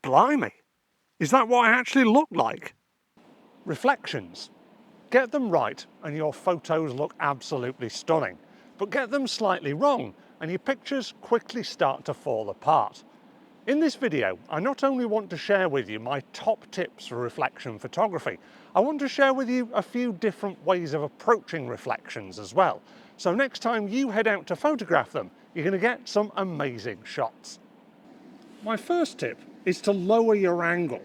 Blimey, is that what I actually look like? Reflections. Get them right and your photos look absolutely stunning, but get them slightly wrong and your pictures quickly start to fall apart. In this video, I not only want to share with you my top tips for reflection photography, I want to share with you a few different ways of approaching reflections as well. So next time you head out to photograph them, you're going to get some amazing shots. My first tip is to lower your angle.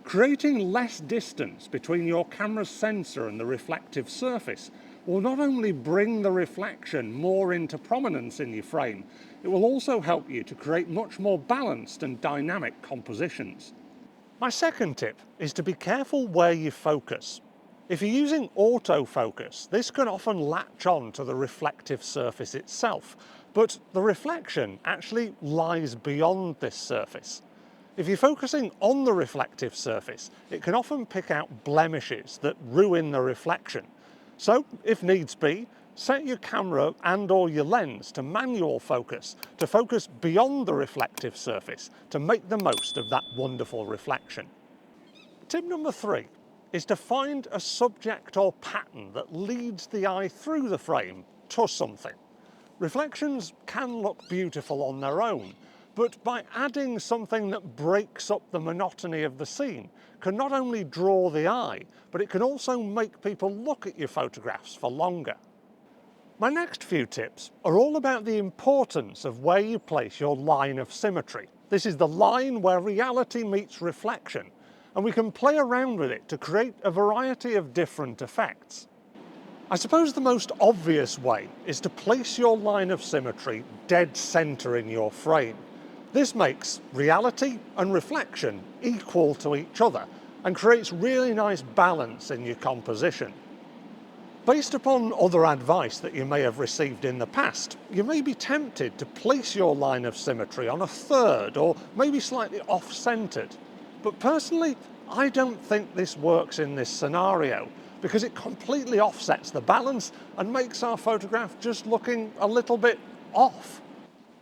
Creating less distance between your camera's sensor and the reflective surface will not only bring the reflection more into prominence in your frame, it will also help you to create much more balanced and dynamic compositions. My second tip is to be careful where you focus. If you're using autofocus, this can often latch on to the reflective surface itself, but the reflection actually lies beyond this surface. If you're focusing on the reflective surface, it can often pick out blemishes that ruin the reflection. So, if needs be, set your camera and/or your lens to manual focus, to focus beyond the reflective surface, to make the most of that wonderful reflection. Tip number 3 is to find a subject or pattern that leads the eye through the frame to something. Reflections can look beautiful on their own, but by adding something that breaks up the monotony of the scene can not only draw the eye, but it can also make people look at your photographs for longer. My next few tips are all about the importance of where you place your line of symmetry. This is the line where reality meets reflection, and we can play around with it to create a variety of different effects. I suppose the most obvious way is to place your line of symmetry dead center in your frame. This makes reality and reflection equal to each other and creates really nice balance in your composition. Based upon other advice that you may have received in the past, you may be tempted to place your line of symmetry on a third or maybe slightly off-centered. But personally, I don't think this works in this scenario because it completely offsets the balance and makes our photograph just looking a little bit off.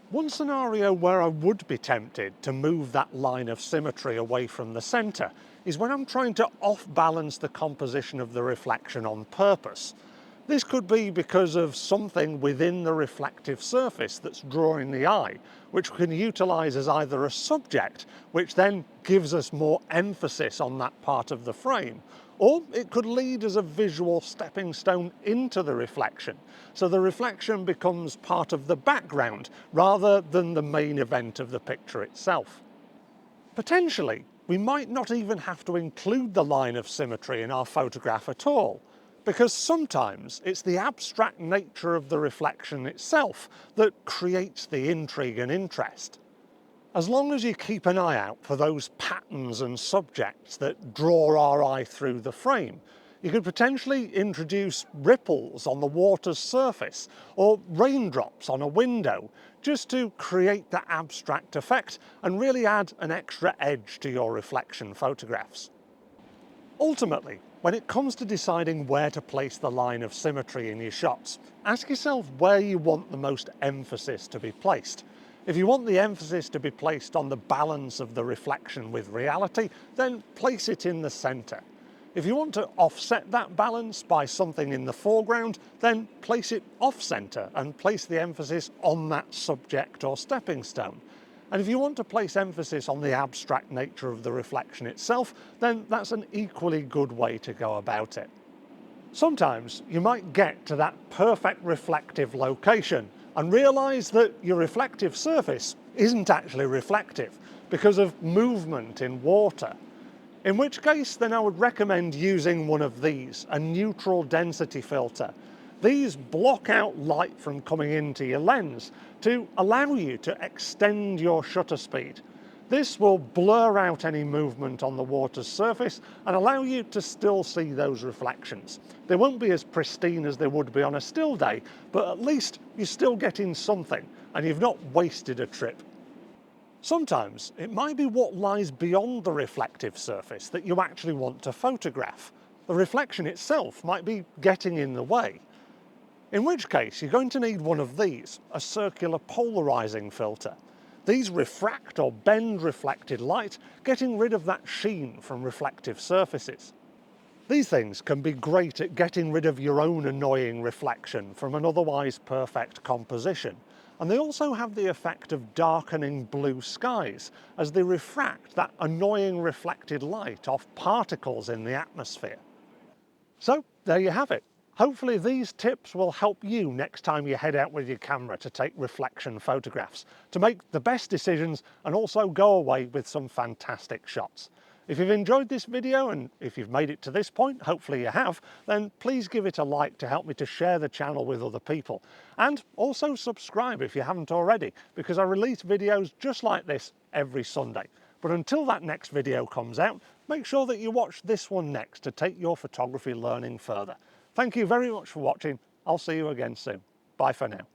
One scenario where I would be tempted to move that line of symmetry away from the center is when I'm trying to off-balance the composition of the reflection on purpose. This could be because of something within the reflective surface that's drawing the eye, which we can utilize as either a subject, which then gives us more emphasis on that part of the frame, or it could lead as a visual stepping stone into the reflection, so the reflection becomes part of the background rather than the main event of the picture itself. Potentially, we might not even have to include the line of symmetry in our photograph at all, because sometimes it's the abstract nature of the reflection itself that creates the intrigue and interest. As long as you keep an eye out for those patterns and subjects that draw our eye through the frame, you could potentially introduce ripples on the water's surface or raindrops on a window just to create that abstract effect and really add an extra edge to your reflection photographs. Ultimately, when it comes to deciding where to place the line of symmetry in your shots, ask yourself where you want the most emphasis to be placed. If you want the emphasis to be placed on the balance of the reflection with reality, then place it in the center. If you want to offset that balance by something in the foreground, then place it off-center and place the emphasis on that subject or stepping stone. And if you want to place emphasis on the abstract nature of the reflection itself, then that's an equally good way to go about it. Sometimes you might get to that perfect reflective location and realize that your reflective surface isn't actually reflective because of movement in water. In which case, then I would recommend using one of these, a neutral density filter. These block out light from coming into your lens to allow you to extend your shutter speed. This will blur out any movement on the water's surface and allow you to still see those reflections. They won't be as pristine as they would be on a still day, but at least you're still getting something and you've not wasted a trip. Sometimes it might be what lies beyond the reflective surface that you actually want to photograph. The reflection itself might be getting in the way. In which case you're going to need one of these, a circular polarizing filter. These refract or bend reflected light, getting rid of that sheen from reflective surfaces. These things can be great at getting rid of your own annoying reflection from an otherwise perfect composition, and they also have the effect of darkening blue skies as they refract that annoying reflected light off particles in the atmosphere. So there you have it. Hopefully these tips will help you next time you head out with your camera to take reflection photographs, to make the best decisions and also go away with some fantastic shots. If you've enjoyed this video, and if you've made it to this point, hopefully you have, then please give it a like to help me to share the channel with other people. And also subscribe if you haven't already, because I release videos just like this every Sunday. But until that next video comes out, make sure that you watch this one next to take your photography learning further. Thank you very much for watching. I'll see you again soon. Bye for now.